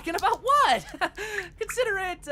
talking about what? Consider it,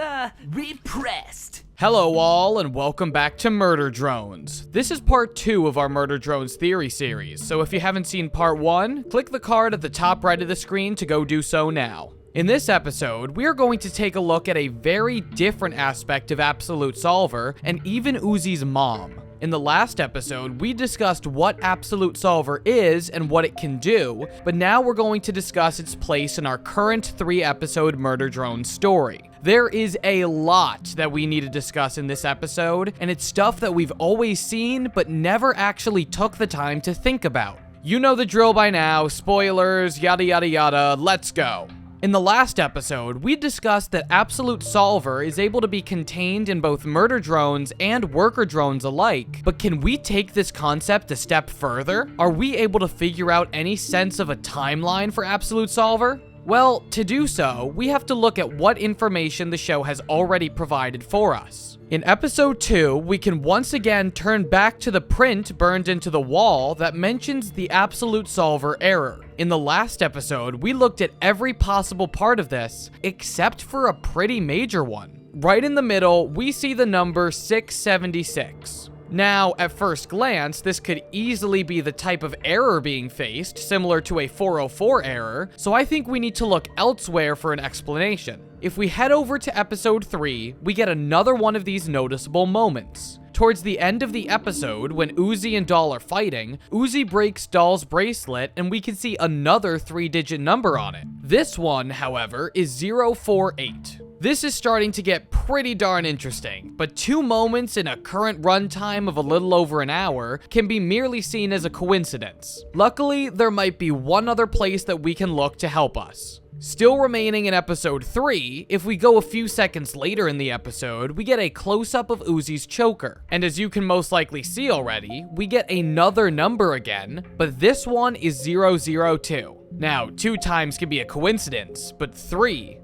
repressed. Hello all, and welcome back to MurderDrones. This is part 2 of our MurderDrones theory series, so if you haven't seen part 1, click the card at the top right of the screen to go do so now. In this episode, we are going to take a look at a very different aspect of Absolute Solver, and even Uzi's mom. In the last episode, we discussed what Absolute Solver is and what it can do, but now we're going to discuss its place in our current 3-episode MurderDrones story. There is a lot that we need to discuss in this episode, and it's stuff that we've always seen, but never actually took the time to think about. You know the drill by now, spoilers, yada yada yada, let's go. In the last episode, we discussed that Absolute Solver is able to be contained in both MurderDrones and worker drones alike, but can we take this concept a step further? Are we able to figure out any sense of a timeline for Absolute Solver? Well, to do so, we have to look at what information the show has already provided for us. In episode 2, we can once again turn back to the print burned into the wall that mentions the Absolute Solver error. In the last episode, we looked at every possible part of this, except for a pretty major one. Right in the middle, we see the number 676. Now, at first glance, this could easily be the type of error being faced, similar to a 404 error, so I think we need to look elsewhere for an explanation. If we head over to episode 3, we get another one of these noticeable moments. Towards the end of the episode, when Uzi and Doll are fighting, Uzi breaks Doll's bracelet and we can see another 3-digit number on it. This one, however, is 048. This is starting to get pretty darn interesting, but 2 moments in a current runtime of a little over an hour can be merely seen as a coincidence. Luckily, there might be one other place that we can look to help us. Still remaining in episode 3, if we go a few seconds later in the episode, we get a close-up of Uzi's choker. And as you can most likely see already, we get another number again, but this one is 002. Now, 2 times can be a coincidence, but 3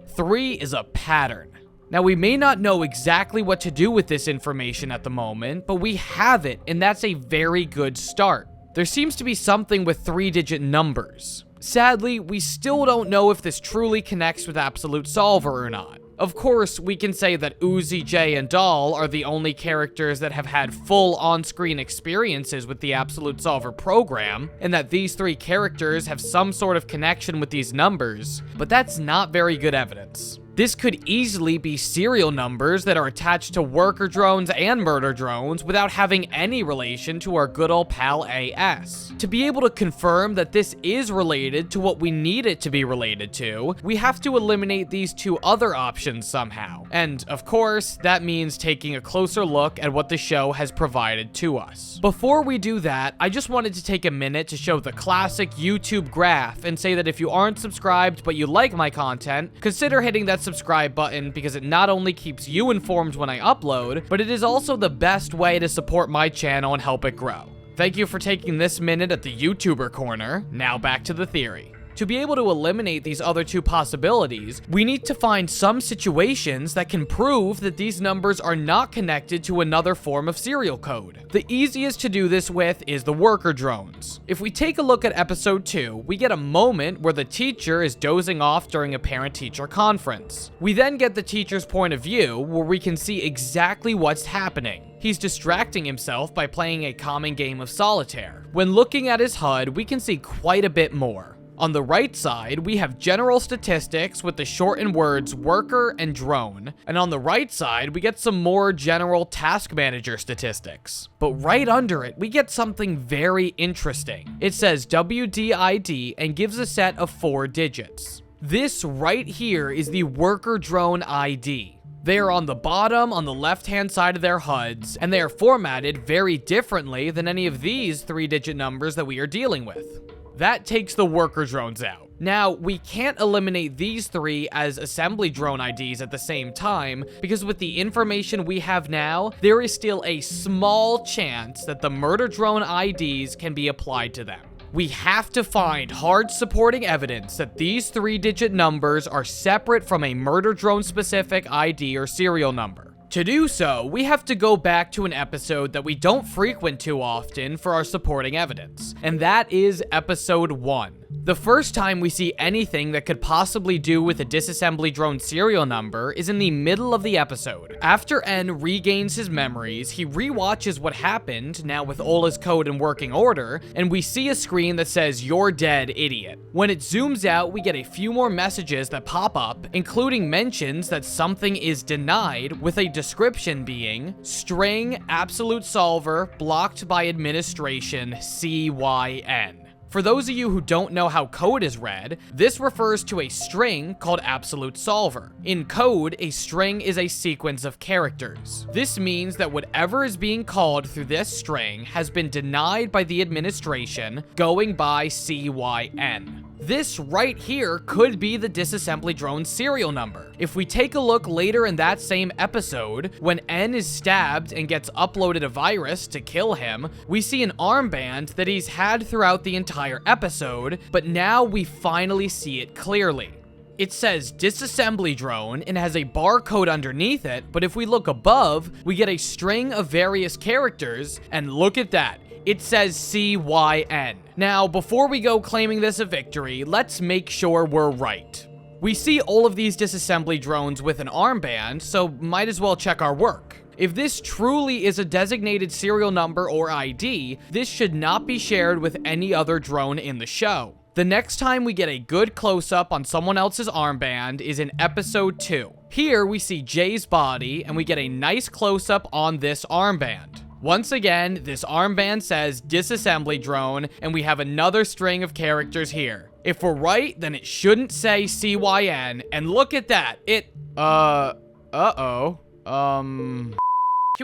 is a pattern. Now, we may not know exactly what to do with this information at the moment, but we have it, and that's a very good start. There seems to be something with 3-digit numbers. Sadly, we still don't know if this truly connects with Absolute Solver or not. Of course, we can say that Uzi, Jay, and Doll are the only characters that have had full on-screen experiences with the Absolute Solver program, and that these 3 characters have some sort of connection with these numbers, but that's not very good evidence. This could easily be serial numbers that are attached to worker drones and murder drones without having any relation to our good old pal AS. To be able to confirm that this is related to what we need it to be related to, we have to eliminate these 2 other options somehow. And of course, that means taking a closer look at what the show has provided to us. Before we do that, I just wanted to take a minute to show the classic YouTube graph and say that if you aren't subscribed but you like my content, consider hitting that subscribe button because it not only keeps you informed when I upload, but it is also the best way to support my channel and help it grow. Thank you for taking this minute at the YouTuber corner. Now back to the theory. To be able to eliminate these other 2 possibilities, we need to find some situations that can prove that these numbers are not connected to another form of serial code. The easiest to do this with is the worker drones. If we take a look at episode 2, we get a moment where the teacher is dozing off during a parent-teacher conference. We then get the teacher's point of view where we can see exactly what's happening. He's distracting himself by playing a common game of solitaire. When looking at his HUD, we can see quite a bit more. On the right side, we have general statistics with the shortened words worker and drone. And on the right side, we get some more general task manager statistics. But right under it, we get something very interesting. It says WDID and gives a set of 4 digits. This right here is the worker drone ID. They are on the bottom on the left-hand side of their HUDs, and they are formatted very differently than any of these 3-digit numbers that we are dealing with. That takes the worker drones out. Now, we can't eliminate these 3 as assembly drone IDs at the same time, because with the information we have now, there is still a small chance that the murder drone IDs can be applied to them. We have to find hard supporting evidence that these 3-digit numbers are separate from a murder drone specific ID or serial number. To do so, we have to go back to an episode that we don't frequent too often for our supporting evidence, and that is episode 1. The first time we see anything that could possibly do with a disassembly drone serial number is in the middle of the episode. After N regains his memories, he rewatches what happened, now with Ola's code in working order, and we see a screen that says, "You're dead, idiot." When it zooms out, we get a few more messages that pop up, including mentions that something is denied, with a description being, "String absolute solver blocked by administration CYN." For those of you who don't know how code is read, this refers to a string called absolute solver. In code, a string is a sequence of characters. This means that whatever is being called through this string has been denied by the administration going by CYN. This right here could be the disassembly drone serial number. If we take a look later in that same episode, when N is stabbed and gets uploaded a virus to kill him, we see an armband that he's had throughout the entire episode, but now we finally see it clearly. It says disassembly drone and has a barcode underneath it, but if we look above, we get a string of various characters, and look at that. It says CYN. Now, before we go claiming this a victory, let's make sure we're right. We see all of these disassembly drones with an armband, so might as well check our work. If this truly is a designated serial number or ID, this should not be shared with any other drone in the show. The next time we get a good close-up on someone else's armband is in episode 2. Here, we see Jay's body, and we get a nice close-up on this armband. Once again, this armband says disassembly drone, and we have another string of characters here. If we're right, then it shouldn't say CYN, and look at that, Can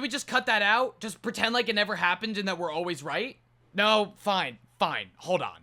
we just cut that out? Just pretend like it never happened and that we're always right? No, fine, hold on.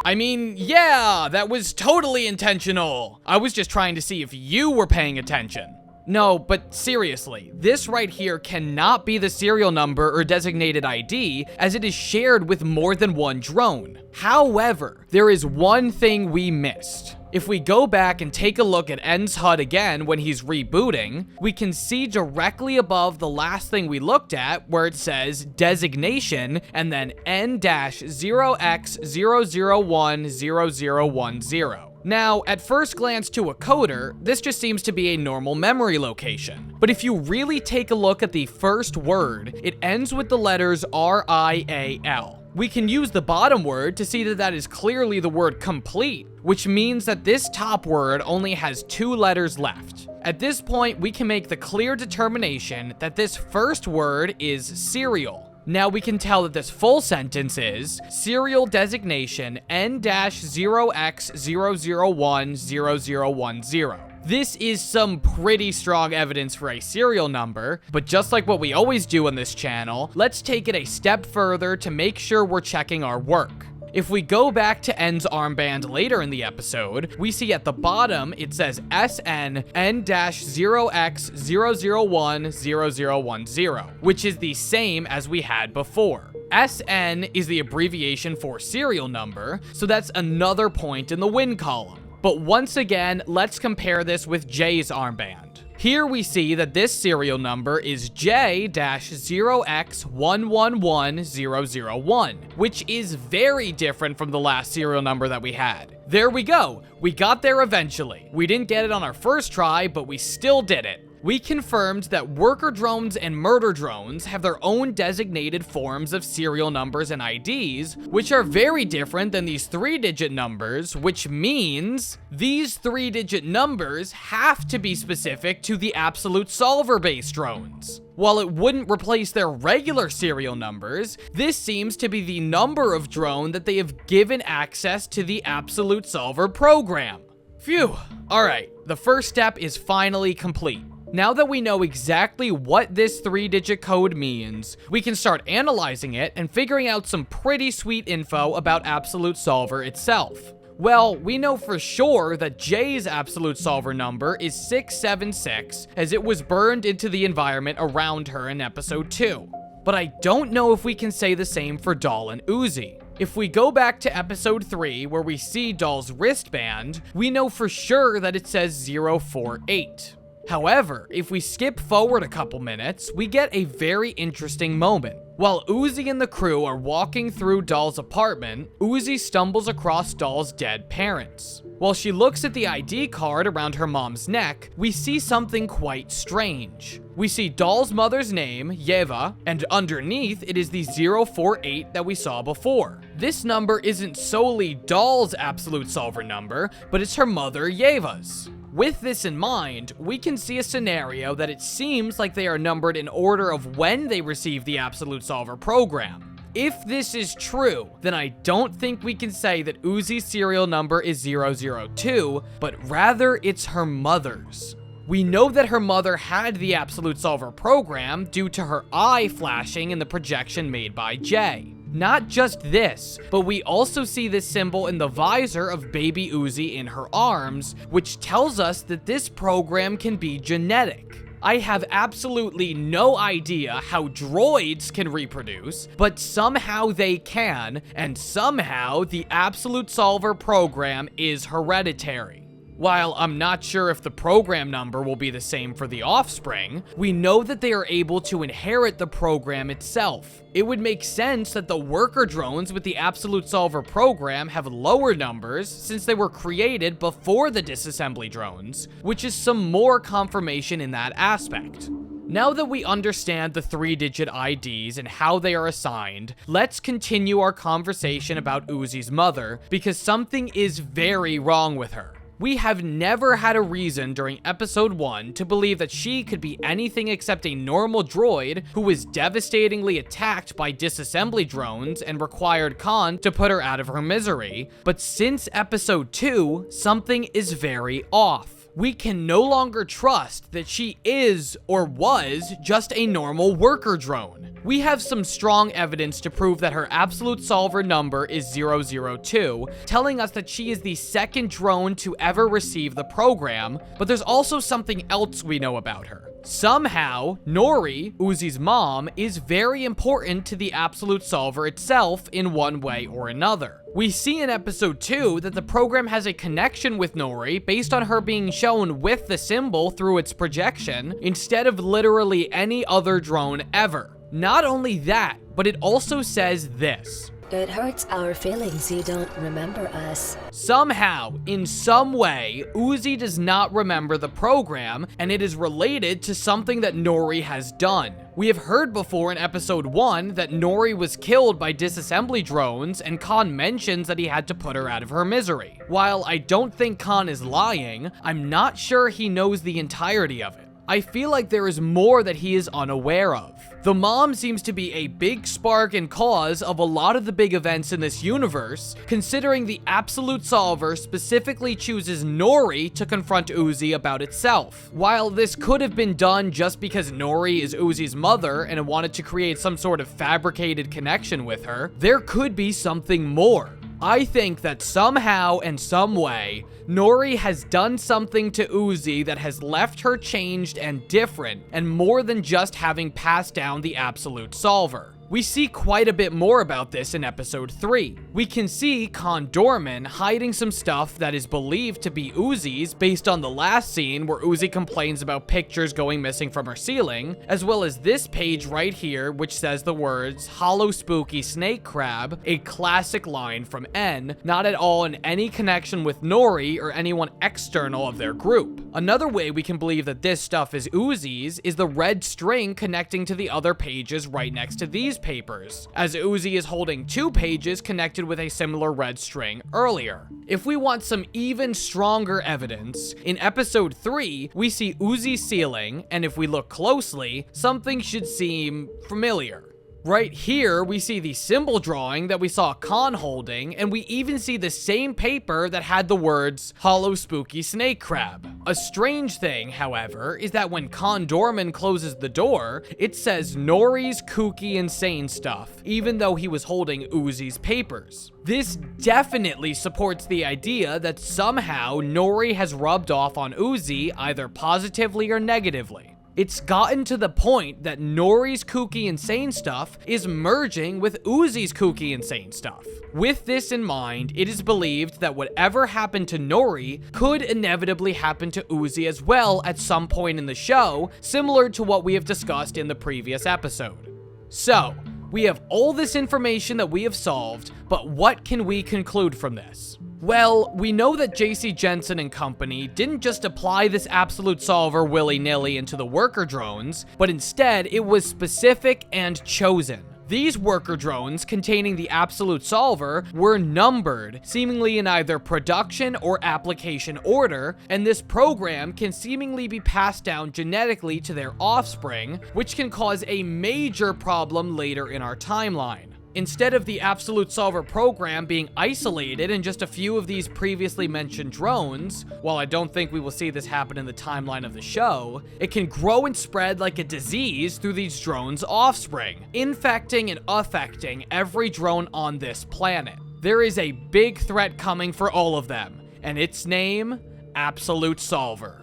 I mean, yeah, that was totally intentional. I was just trying to see if you were paying attention. No, but seriously, this right here cannot be the serial number or designated ID, as it is shared with more than one drone. However, there is one thing we missed. If we go back and take a look at N's HUD again when he's rebooting, we can see directly above the last thing we looked at where it says designation and then N-0x0010010. Now, at first glance to a coder, this just seems to be a normal memory location. But if you really take a look at the first word, it ends with the letters RIAL. We can use the bottom word to see that that is clearly the word complete, which means that this top word only has 2 letters left. At this point, we can make the clear determination that this first word is serial. Now we can tell that this full sentence is serial designation N-0x0010010. This is some pretty strong evidence for a serial number, but just like what we always do on this channel, let's take it a step further to make sure we're checking our work. If we go back to N's armband later in the episode, we see at the bottom it says SN N-0x0010010, which is the same as we had before. SN is the abbreviation for serial number, so that's another point in the win column. But once again, let's compare this with Jay's armband. Here we see that this serial number is J-0x111001, which is very different from the last serial number that we had. There we go. We got there eventually. We didn't get it on our first try, but we still did it. We confirmed that worker drones and murder drones have their own designated forms of serial numbers and IDs, which are very different than these 3-digit numbers, which means these 3-digit numbers have to be specific to the absolute solver-based drones. While it wouldn't replace their regular serial numbers, this seems to be the number of drone that they have given access to the absolute solver program. Phew. Alright, the first step is finally complete. Now that we know exactly what this 3-digit code means, we can start analyzing it and figuring out some pretty sweet info about Absolute Solver itself. Well, we know for sure that Jay's Absolute Solver number is 676, as it was burned into the environment around her in episode 2. But I don't know if we can say the same for Doll and Uzi. If we go back to episode 3, where we see Doll's wristband, we know for sure that it says 048. However, if we skip forward a couple minutes, we get a very interesting moment. While Uzi and the crew are walking through Doll's apartment, Uzi stumbles across Doll's dead parents. While she looks at the ID card around her mom's neck, we see something quite strange. We see Doll's mother's name, Yeva, and underneath it is the 048 that we saw before. This number isn't solely Doll's absolute solver number, but it's her mother Yeva's. With this in mind, we can see a scenario that it seems like they are numbered in order of when they received the Absolute Solver program. If this is true, then I don't think we can say that Uzi's serial number is 002, but rather it's her mother's. We know that her mother had the Absolute Solver program due to her eye flashing in the projection made by Jay. Not just this, but we also see this symbol in the visor of baby Uzi in her arms, which tells us that this program can be genetic. I have absolutely no idea how droids can reproduce, but somehow they can, and somehow the Absolute Solver program is hereditary. While I'm not sure if the program number will be the same for the offspring, we know that they are able to inherit the program itself. It would make sense that the worker drones with the Absolute Solver program have lower numbers since they were created before the disassembly drones, which is some more confirmation in that aspect. Now that we understand the 3-digit IDs and how they are assigned, let's continue our conversation about Uzi's mother, because something is very wrong with her. We have never had a reason during episode 1 to believe that she could be anything except a normal droid who was devastatingly attacked by disassembly drones and required Khan to put her out of her misery, but since episode 2, something is very off. We can no longer trust that she is or was just a normal worker drone. We have some strong evidence to prove that her Absolute Solver number is 002, telling us that she is the second drone to ever receive the program, but there's also something else we know about her. Somehow, Nori, Uzi's mom, is very important to the Absolute Solver itself in one way or another. We see in episode 2 that the program has a connection with Nori based on her being shown with the symbol through its projection instead of literally any other drone ever. Not only that, but it also says this. It hurts our feelings you don't remember us. Somehow, in some way, Uzi does not remember the program, and it is related to something that Nori has done. We have heard before in episode 1 that Nori was killed by disassembly drones, and Khan mentions that he had to put her out of her misery. While I don't think Khan is lying, I'm not sure he knows the entirety of it. I feel like there is more that he is unaware of. The mom seems to be a big spark and cause of a lot of the big events in this universe, considering the Absolute Solver specifically chooses Nori to confront Uzi about itself. While this could have been done just because Nori is Uzi's mother and wanted to create some sort of fabricated connection with her, there could be something more. I think that somehow and some way, Nori has done something to Uzi that has left her changed and different, and more than just having passed down the Absolute Solver. We see quite a bit more about this in episode 3. We can see Condorman hiding some stuff that is believed to be Uzi's based on the last scene where Uzi complains about pictures going missing from her ceiling, as well as this page right here which says the words "Hollow Spooky Snake Crab," a classic line from N, not at all in any connection with Nori or anyone external of their group. Another way we can believe that this stuff is Uzi's is the red string connecting to the other pages right next to these papers, as Uzi is holding 2 pages connected with a similar red string earlier. If we want some even stronger evidence, in episode 3, we see Uzi's ceiling, and if we look closely, something should seem familiar. Right here, we see the symbol drawing that we saw Khan holding, and we even see the same paper that had the words "Hollow Spooky Snake Crab." A strange thing, however, is that when Condorman closes the door, it says Nori's kooky insane stuff, even though he was holding Uzi's papers. This definitely supports the idea that somehow Nori has rubbed off on Uzi either positively or negatively. It's gotten to the point that Nori's kooky insane stuff is merging with Uzi's kooky insane stuff. With this in mind, it is believed that whatever happened to Nori could inevitably happen to Uzi as well at some point in the show, similar to what we have discussed in the previous episode. So, we have all this information that we have solved, but what can we conclude from this? Well, we know that JC Jensen and company didn't just apply this absolute solver willy-nilly into the worker drones, but instead it was specific and chosen. These worker drones containing the absolute solver were numbered, seemingly in either production or application order, and this program can seemingly be passed down genetically to their offspring, which can cause a major problem later in our timeline. Instead of the absolute solver program being isolated in just a few of these previously mentioned drones, while I don't think we will see this happen in the timeline of the show, it can grow and spread like a disease through these drones' offspring, infecting and affecting every drone on this planet. There is a big threat coming for all of them, and its name, Absolute Solver.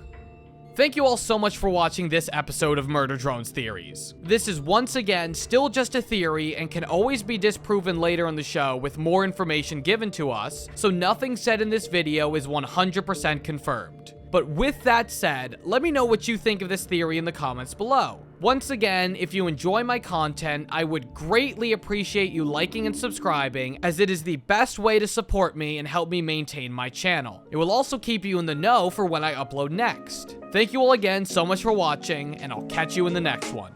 Thank you all so much for watching this episode of MurderDrones Theories. This is once again still just a theory and can always be disproven later in the show with more information given to us, so nothing said in this video is 100% confirmed. But with that said, let me know what you think of this theory in the comments below. Once again, if you enjoy my content, I would greatly appreciate you liking and subscribing, as it is the best way to support me and help me maintain my channel. It will also keep you in the know for when I upload next. Thank you all again so much for watching, and I'll catch you in the next one.